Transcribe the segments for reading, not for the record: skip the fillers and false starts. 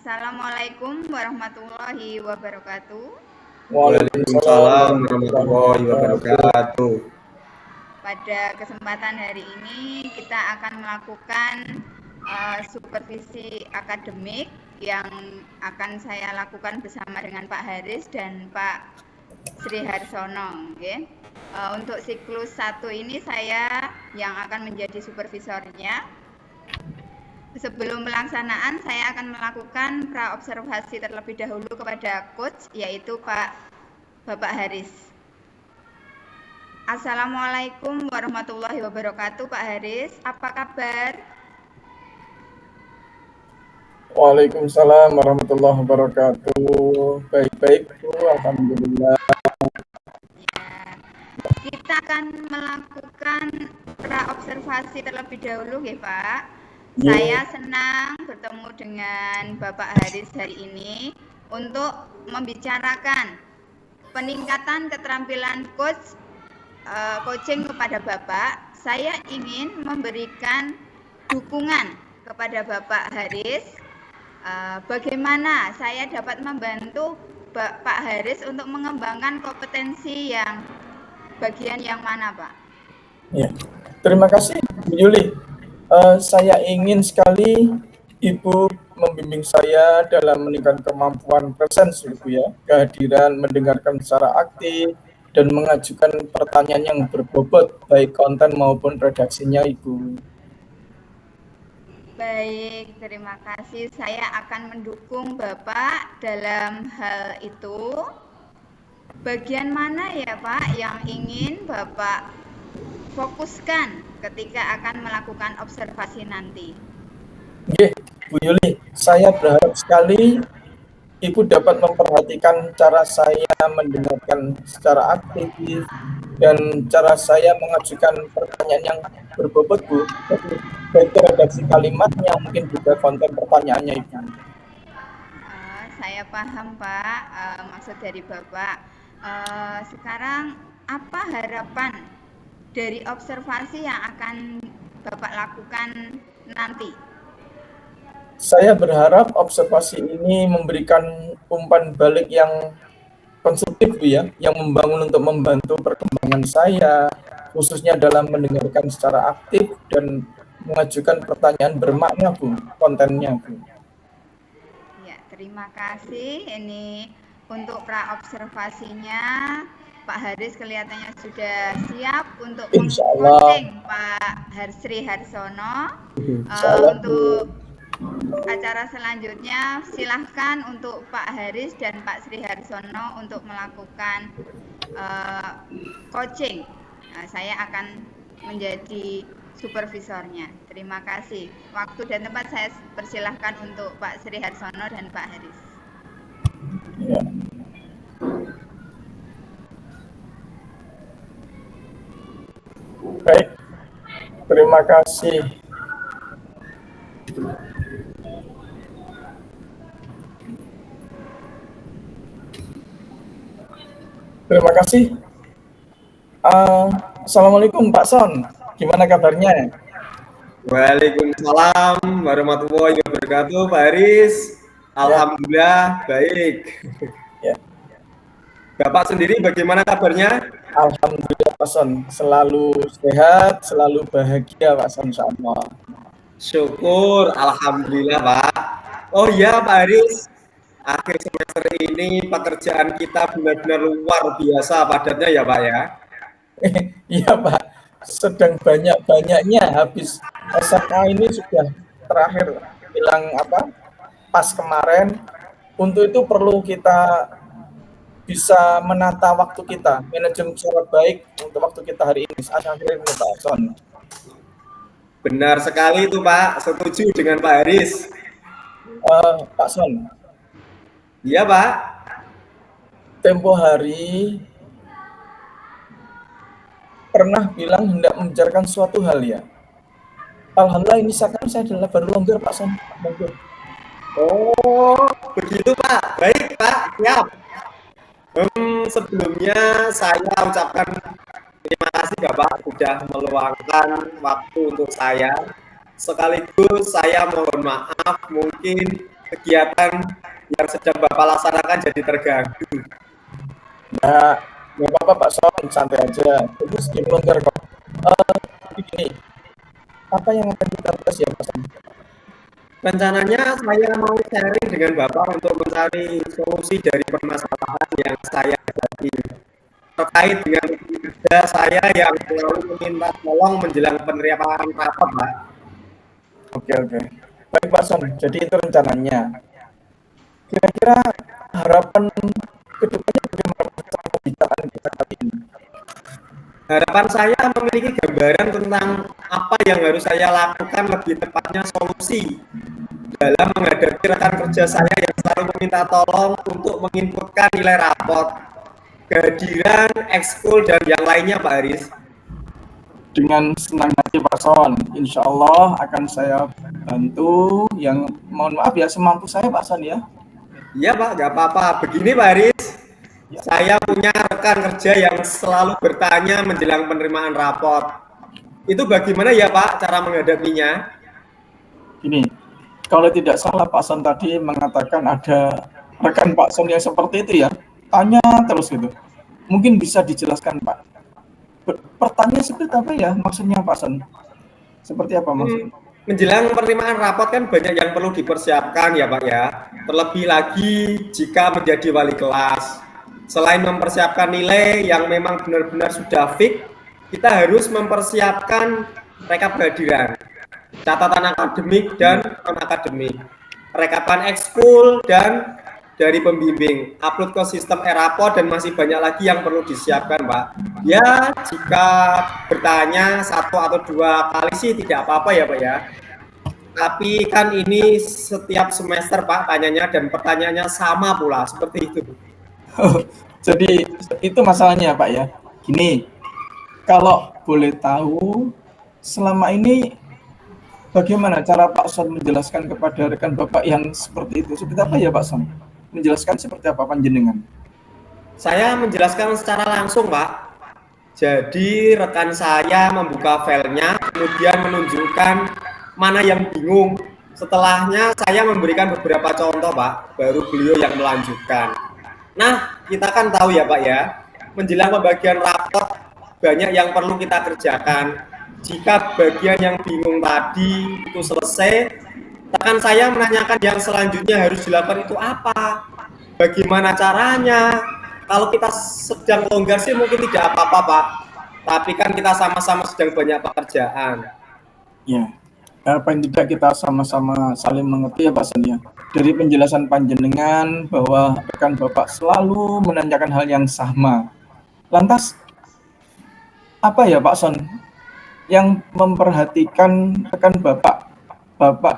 Assalamualaikum warahmatullahi wabarakatuh. Waalaikumsalam warahmatullahi wabarakatuh. Pada kesempatan hari ini kita akan melakukan supervisi akademik yang akan saya lakukan bersama dengan Pak Haris dan Pak Sri Harsono. Okay? Untuk siklus 1 ini saya yang akan menjadi supervisornya. Sebelum pelaksanaan, saya akan melakukan praobservasi terlebih dahulu kepada coach, yaitu Bapak Haris. Assalamualaikum warahmatullahi wabarakatuh, Pak Haris. Apa kabar? Waalaikumsalam warahmatullahi wabarakatuh. Baik-baik, Bu. Alhamdulillah. Ya, kita akan melakukan praobservasi terlebih dahulu, ya Pak. Saya senang bertemu dengan Bapak Haris hari ini untuk membicarakan peningkatan keterampilan coaching kepada Bapak. Saya ingin memberikan dukungan kepada Bapak Haris. Bagaimana saya dapat membantu Pak Haris untuk mengembangkan kompetensi yang bagian yang mana, Pak? Ya, terima kasih, Bu Yuli. Saya ingin sekali Ibu membimbing saya dalam meningkatkan kemampuan presensi, Bu ya, kehadiran, mendengarkan secara aktif, dan mengajukan pertanyaan yang berbobot, baik konten maupun redaksinya, Ibu. Baik, terima kasih. Saya akan mendukung Bapak dalam hal itu. Bagian mana ya Pak yang ingin Bapak fokuskan ketika akan melakukan observasi nanti? Oke, Bu Yuli, saya berharap sekali Ibu dapat memperhatikan cara saya mendengarkan secara aktif dan cara saya mengajukan pertanyaan yang berbobot, Bu. Baik redaksi kalimatnya, mungkin juga konten pertanyaannya, Ibu. Saya paham Pak, maksud dari Bapak. Sekarang apa harapan dari observasi yang akan Bapak lakukan nanti? Saya berharap observasi ini memberikan umpan balik yang konstruktif, Bu ya, yang membangun untuk membantu perkembangan saya, khususnya dalam mendengarkan secara aktif dan mengajukan pertanyaan bermakna, Bu, kontennya, Bu. Ya, terima kasih. Ini untuk praobservasinya. Pak Haris kelihatannya sudah siap untuk meng-coaching Pak Sri Harsono. Untuk acara selanjutnya silahkan untuk Pak Haris dan Pak Sri Harsono untuk melakukan coaching. Saya akan menjadi supervisornya. Terima kasih. Waktu dan tempat saya persilahkan untuk Pak Sri Harsono dan Pak Haris. Ya. Baik, terima kasih. Terima kasih. Assalamualaikum Pak Son, gimana kabarnya? Waalaikumsalam warahmatullahi wabarakatuh, Pak Haris. Alhamdulillah baik. Ya. Bapak sendiri bagaimana kabarnya? Alhamdulillah Pak Son, selalu sehat, selalu bahagia Pak Son, insyaallah. Syukur, alhamdulillah Pak. Oh iya Pak Haris, akhir semester ini pekerjaan kita benar-benar luar biasa padatnya ya Pak ya. Iya Pak, sedang banyak-banyaknya, habis SMA ini sudah terakhir bilang pas kemarin. Untuk itu perlu kita bisa menata waktu kita, manajemen secara baik untuk waktu kita hari ini, saat akhir ini Pak Son. Benar sekali itu Pak, setuju dengan Pak Haris. Pak Son. Iya Pak. Tempo hari pernah bilang hendak membicarakan suatu hal ya. Alhamdulillah ini sekarang saya adalah baru longgar Pak Son. Oh begitu Pak, baik Pak, siap. Sebelumnya saya ucapkan terima kasih Bapak sudah meluangkan waktu untuk saya. Sekaligus saya mohon maaf mungkin kegiatan yang sedang Bapak laksanakan jadi terganggu. Ya, nggak apa-apa Pak Son, santai aja. Itu sedikit longgar kok. Jadi gini, apa yang akan kita bahas ya Pak Son? Rencananya saya mau sharing dengan Bapak untuk mencari solusi dari permasalahan yang saya hadapi terkait dengan kerja saya yang selalu meminta tolong menjelang penerimaan rapat, Pak. Oke. Baik Pak Son, jadi itu rencananya. Kira-kira harapan kedepannya bagaimana tentang pembicaraan kita kali ini? Harapan saya memiliki gambaran tentang apa yang harus saya lakukan, lebih tepatnya solusi dalam menghadapi rekan kerja saya yang selalu meminta tolong untuk menginputkan nilai raport, kehadiran, ekskul, dan yang lainnya, Pak Haris. Dengan senang hati Pak Son, insya Allah akan saya bantu. Yang mohon maaf ya semampu saya Pak Son ya. Iya Pak, nggak apa-apa. Begini Pak Haris, saya punya rekan kerja yang selalu bertanya menjelang penerimaan raport. Itu bagaimana ya Pak cara menghadapinya? Gini, kalau tidak salah Pak Son tadi mengatakan ada rekan Pak Son yang seperti itu ya, tanya terus gitu. Mungkin bisa dijelaskan Pak. Pertanyaan seperti apa ya maksudnya Pak Son? Seperti apa maksudnya? Menjelang penerimaan raport kan banyak yang perlu dipersiapkan ya Pak ya. Terlebih lagi jika menjadi wali kelas. Selain mempersiapkan nilai yang memang benar-benar sudah fix, kita harus mempersiapkan rekap kehadiran, catatan akademik dan non-akademik, rekapan ekskul dan dari pembimbing, upload ke sistem e-raport, dan masih banyak lagi yang perlu disiapkan Pak. Ya, jika bertanya 1 atau 2 kali sih tidak apa-apa ya Pak ya. Tapi kan ini setiap semester Pak tanyanya dan pertanyaannya sama pula, seperti itu. Jadi itu masalahnya Pak ya. Gini, kalau boleh tahu selama ini bagaimana cara Pak Son menjelaskan kepada rekan Bapak yang seperti itu? Seperti apa ya Pak Son? Menjelaskan seperti apa panjenengan? Saya menjelaskan secara langsung Pak. Jadi rekan saya membuka filenya, kemudian menunjukkan mana yang bingung. Setelahnya saya memberikan beberapa contoh Pak, baru beliau yang melanjutkan. Nah, kita kan tahu ya Pak ya, menjelang pembagian raport banyak yang perlu kita kerjakan. Jika bagian yang bingung tadi itu selesai, rekan saya menanyakan yang selanjutnya harus dilakukan itu apa, bagaimana caranya. Kalau kita sedang longgar sih mungkin tidak apa-apa Pak, tapi kan kita sama-sama sedang banyak pekerjaan. Ya, paling tidak kita sama-sama saling mengerti ya Pak Son ya. Dari penjelasan panjenengan bahwa rekan Bapak selalu menanyakan hal yang sama. Lantas apa ya Pak Son yang memperhatikan rekan Bapak?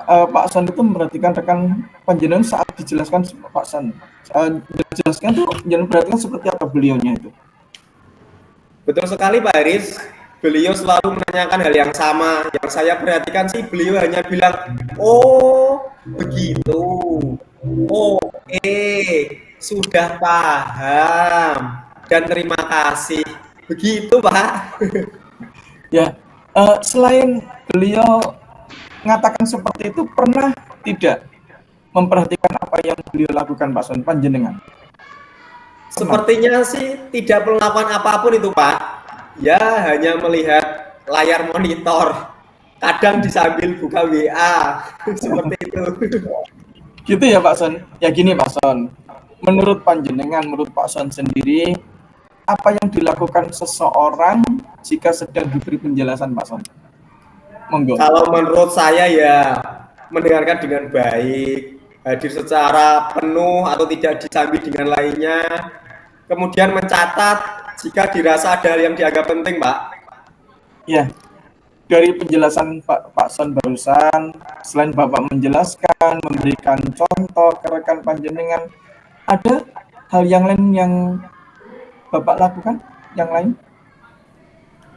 Pak Son itu memperhatikan rekan panjenengan saat dijelaskan Pak Son. Dijelaskan itu jangan perhatikan seperti apa beliaunya itu. Betul sekali Pak Haris, beliau selalu menanyakan hal yang sama. Yang saya perhatikan sih beliau hanya bilang, oh begitu, oke, sudah paham, dan terima kasih. Begitu Pak. Ya, selain beliau mengatakan seperti itu, pernah tidak memperhatikan apa yang beliau lakukan Pak Son panjenengan? Sepertinya sih tidak melakukan apapun itu Pak. Ya hanya melihat layar monitor. Kadang disambil buka WA. Seperti itu. Gitu ya Pak Son. Ya gini Pak Son. Menurut panjenengan, menurut Pak Son sendiri, apa yang dilakukan seseorang jika sedang diberi penjelasan Pak Son? Monggo. Kalau menurut saya ya mendengarkan dengan baik, hadir secara penuh atau tidak disambi dengan lainnya, kemudian mencatat jika dirasa ada yang dianggap penting Pak. Ya, dari penjelasan Pak Son barusan, selain Bapak menjelaskan, memberikan contoh ke rekan panjenengan, ada hal yang lain yang Bapak lakukan? Yang lain?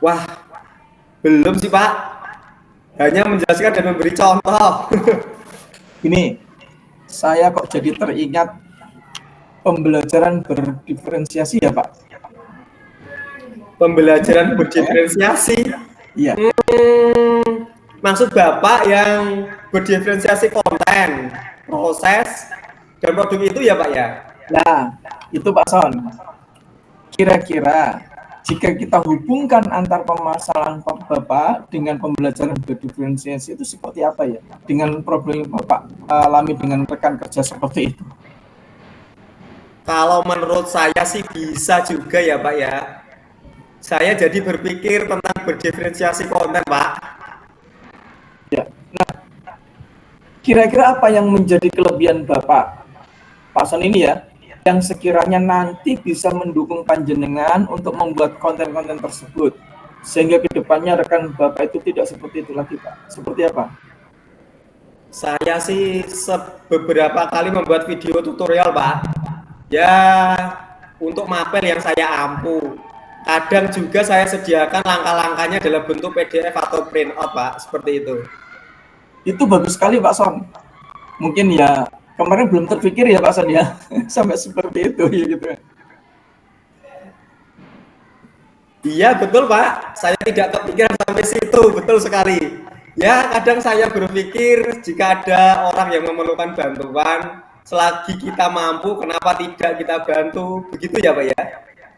Wah, belum sih Pak. Hanya menjelaskan dan memberi contoh. Ini, saya kok jadi teringat pembelajaran berdiferensiasi ya Pak? Pembelajaran berdiferensiasi? Iya. Maksud Bapak yang berdiferensiasi konten? proses, dan produk itu ya Pak ya? Nah, itu Pak Son. Kira-kira jika kita hubungkan antar permasalahan Bapak dengan pembelajaran berdiferensiasi itu seperti apa ya? Dengan problem yang Bapak alami dengan rekan kerja seperti itu. Kalau menurut saya sih bisa juga ya Pak ya. Saya jadi berpikir tentang berdiferensiasi konten Pak. Ya. Nah, kira-kira apa yang menjadi kelebihan Bapak Pak Son ini ya, yang sekiranya nanti bisa mendukung panjenengan untuk membuat konten-konten tersebut, sehingga kedepannya rekan Bapak itu tidak seperti itu lagi Pak. Seperti apa? Saya sih beberapa kali membuat video tutorial Pak. Ya, untuk mapel yang saya ampu. Kadang juga saya sediakan langkah-langkahnya dalam bentuk PDF atau print out Pak, seperti itu. Itu bagus sekali Pak Son. Mungkin ya kemarin belum terpikir ya Pak Son ya, sampai seperti itu ya gitu. Iya betul Pak, saya tidak kepikiran sampai situ, betul sekali. Ya kadang saya berpikir jika ada orang yang memerlukan bantuan, selagi kita mampu, kenapa tidak kita bantu, begitu ya Pak ya?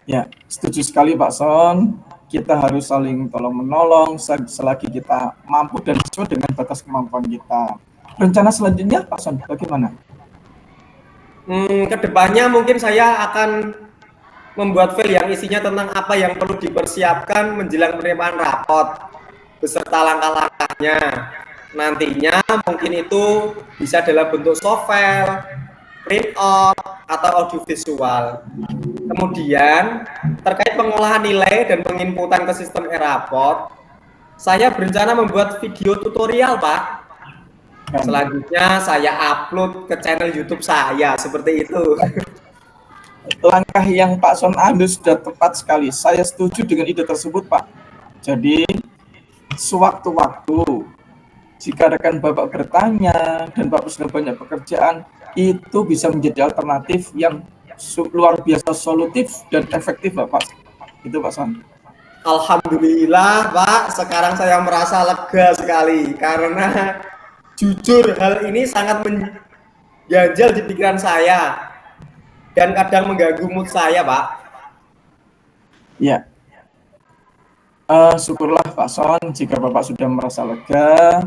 Ya, setuju sekali Pak Son. Kita harus saling tolong-menolong selagi kita mampu dan sesuai dengan batas kemampuan kita. Rencana selanjutnya Pak Son, bagaimana? Kedepannya mungkin saya akan membuat file yang isinya tentang apa yang perlu dipersiapkan menjelang penerimaan rapot beserta langkah-langkahnya. Nantinya mungkin itu bisa dalam bentuk software, print out, atau audiovisual. Kemudian terkait pengolahan nilai dan penginputan ke sistem e-raport, saya berencana membuat video tutorial Pak. Selanjutnya saya upload ke channel YouTube saya, seperti itu. Langkah yang Pak Son ambil sudah tepat sekali. Saya setuju dengan ide tersebut Pak. Jadi sewaktu-waktu jika rekan Bapak bertanya dan Bapak sudah banyak pekerjaan, itu bisa menjadi alternatif yang luar biasa solutif dan efektif Bapak. Itu Pak Son. Alhamdulillah Pak, sekarang saya merasa lega sekali karena jujur hal ini sangat mengganjal di pikiran saya dan kadang mengganggu mood saya Pak. Ya. Syukurlah Pak Son jika Bapak sudah merasa lega.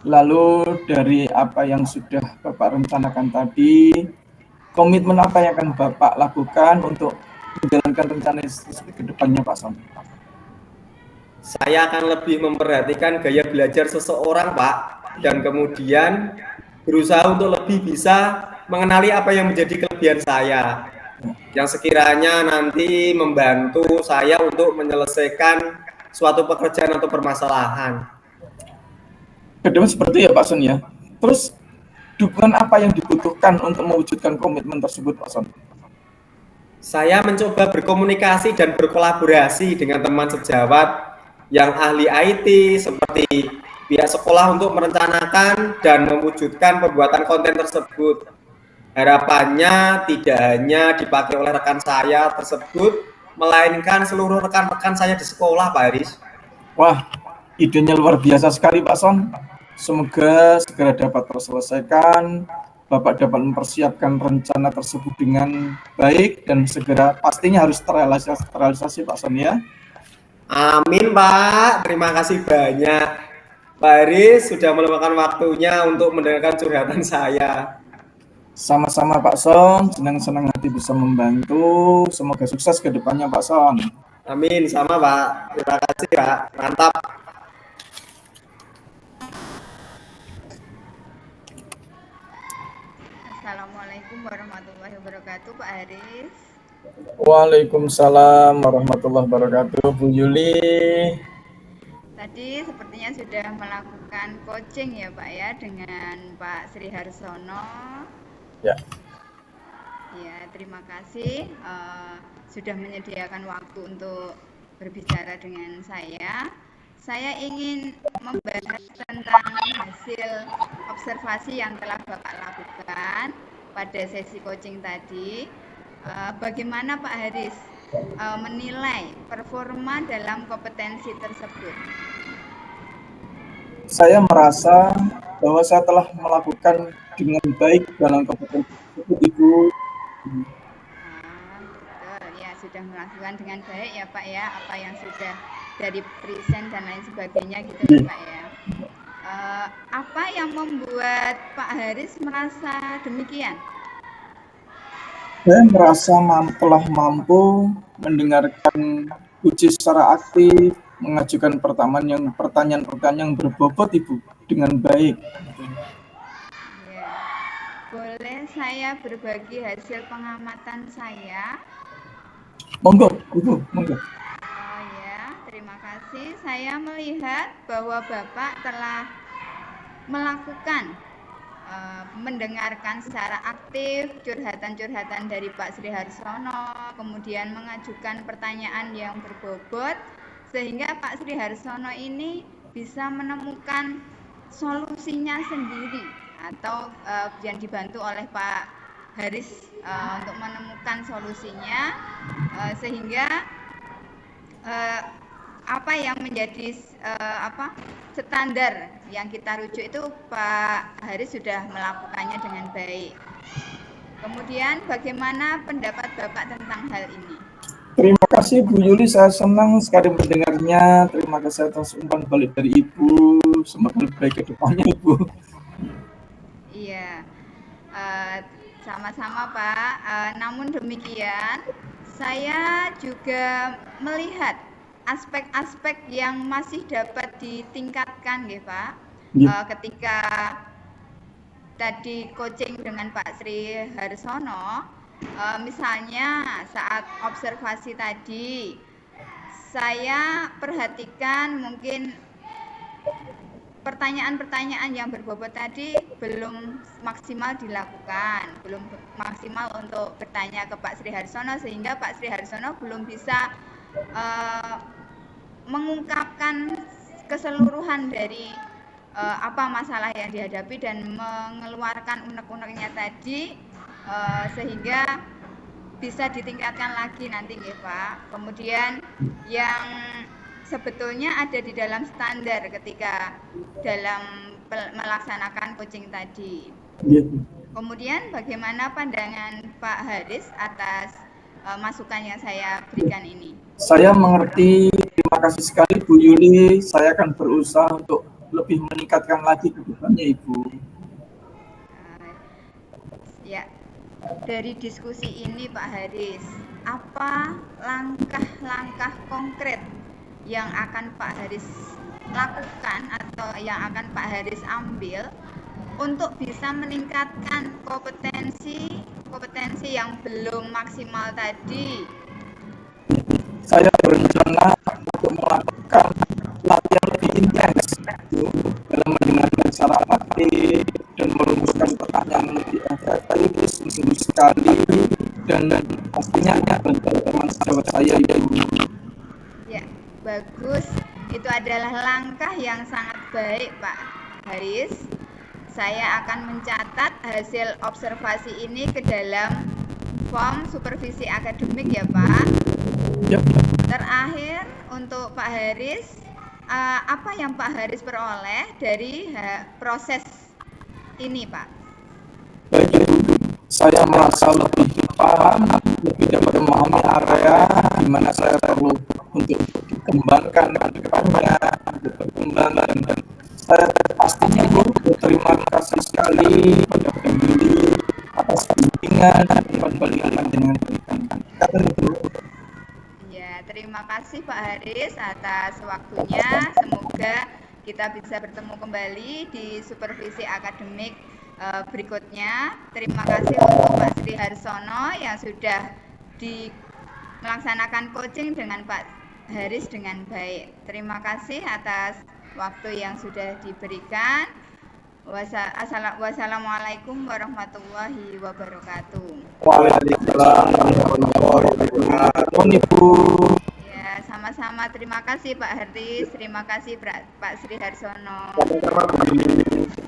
Lalu dari apa yang sudah Bapak rencanakan tadi, komitmen apa yang akan Bapak lakukan untuk menjalankan rencana ke depannya Pak Son? Saya akan lebih memperhatikan gaya belajar seseorang Pak, dan kemudian berusaha untuk lebih bisa mengenali apa yang menjadi kelebihan saya, yang sekiranya nanti membantu saya untuk menyelesaikan suatu pekerjaan atau permasalahan. Kedepan seperti ya Pak Son ya. Terus dukungan apa yang dibutuhkan untuk mewujudkan komitmen tersebut Pak Son? Saya mencoba berkomunikasi dan berkolaborasi dengan teman sejawat yang ahli IT seperti pihak sekolah untuk merencanakan dan mewujudkan pembuatan konten tersebut. Harapannya tidak hanya dipakai oleh rekan saya tersebut, melainkan seluruh rekan-rekan saya di sekolah Pak Haris. Wah, idenya luar biasa sekali Pak Son. Semoga segera dapat terselesaikan, Bapak dapat mempersiapkan rencana tersebut dengan baik dan segera pastinya harus terrealisasi Pak Son ya. Amin Pak, terima kasih banyak Pak Haris sudah meluangkan waktunya untuk mendengarkan curhatan saya. Sama-sama Pak Son, senang-senang hati bisa membantu. Semoga sukses ke depannya Pak Son. Amin, sama Pak. Terima kasih Pak, mantap. Assalamualaikum warahmatullahi wabarakatuh Pak Haris. Waalaikumsalam warahmatullahi wabarakatuh Bu Yuli. Tadi sepertinya sudah melakukan coaching ya Pak ya dengan Pak Sri Harsono. Ya. Ya, terima kasih sudah menyediakan waktu untuk berbicara dengan saya. Saya ingin membahas tentang hasil observasi yang telah Bapak lakukan pada sesi coaching tadi. Bagaimana Pak Haris menilai performa dalam kompetensi tersebut? Saya merasa bahwa saya telah melakukan dengan baik dalam kompetensi tersebut, Ibu. Betul ya, sudah melakukan dengan baik ya Pak ya, apa yang sudah dari present dan lain sebagainya gitu ya Pak ya. Apa yang membuat Pak Haris merasa demikian? Saya merasa telah mampu mendengarkan uji secara aktif, mengajukan pertanyaan-pertanyaan yang berbobot, Ibu, dengan baik. Ya. Boleh saya berbagi hasil pengamatan saya? Monggo, Ibu, monggo. Oh ya, terima kasih. Saya melihat bahwa Bapak telah melakukan mendengarkan secara aktif curhatan-curhatan dari Pak Sri Harsono, kemudian mengajukan pertanyaan yang berbobot, sehingga Pak Sri Harsono ini bisa menemukan solusinya sendiri atau yang dibantu oleh Pak Haris untuk menemukan solusinya, sehingga apa yang menjadi standar yang kita rujuk itu Pak Haris sudah melakukannya dengan baik. Kemudian bagaimana pendapat Bapak tentang hal ini? Terima kasih Bu Yuli, saya senang sekali mendengarnya. Terima kasih atas umpan balik dari Ibu. Semoga lebih baik ke depannya, Ibu. Iya, sama-sama Pak. Namun demikian, saya juga melihat aspek-aspek yang masih dapat ditingkatkan ya Pak. Ketika tadi coaching dengan Pak Sri Harsono, misalnya saat observasi tadi, saya perhatikan mungkin pertanyaan-pertanyaan yang berbobot tadi belum maksimal dilakukan, belum maksimal untuk bertanya ke Pak Sri Harsono, sehingga Pak Sri Harsono belum bisa mengungkapkan keseluruhan dari apa masalah yang dihadapi dan mengeluarkan unek-uneknya tadi, sehingga bisa ditingkatkan lagi nanti ya Pak. Kemudian yang sebetulnya ada di dalam standar ketika dalam melaksanakan coaching tadi. Kemudian bagaimana pandangan Pak Haris atas masukan yang saya berikan ini? Saya mengerti, terima kasih sekali Bu Yuli. Saya akan berusaha untuk lebih meningkatkan lagi ke depannya, Ibu. Ya, dari diskusi ini Pak Haris, apa langkah-langkah konkret yang akan Pak Haris lakukan atau yang akan Pak Haris ambil untuk bisa meningkatkan kompetensi yang belum maksimal tadi? Saya berencana untuk melakukan latihan lebih intens dalam mendengarkan secara aktif dan merumuskan pertanyaan lebih efektif seminggu sekali, dan pastinya bantu teman sejawat saya, Ibu. Ya, bagus. Itu adalah langkah yang sangat baik Pak Haris. Saya akan mencatat hasil observasi ini ke dalam form supervisi akademik ya Pak. Ya. Terakhir untuk Pak Haris, apa yang Pak Haris peroleh dari proses ini Pak? Baik Ibu, saya merasa lebih paham, lebih dapat memahami area di mana saya perlu untuk dikembangkan ke depannya, untuk berkembang, dan saya pastinya Ibu berterima kasih sekali pada Bu Yuli atas bimbingan dan pembalikan dengan berikan. Ya, terima kasih Pak Haris atas waktunya. Semoga kita bisa bertemu kembali di supervisi akademik berikutnya. Terima kasih untuk Pak Sri Harsono yang sudah melaksanakan coaching dengan Pak Haris dengan baik. Terima kasih atas waktu yang sudah diberikan. Wassalamualaikum warahmatullahi wabarakatuh. Waalaikumsalam warahmatullahi wabarakatuh, Ibu. Ya, sama-sama. Terima kasih Pak Haris. Terima kasih Pak Sri Harsono. Sama-sama, Bu.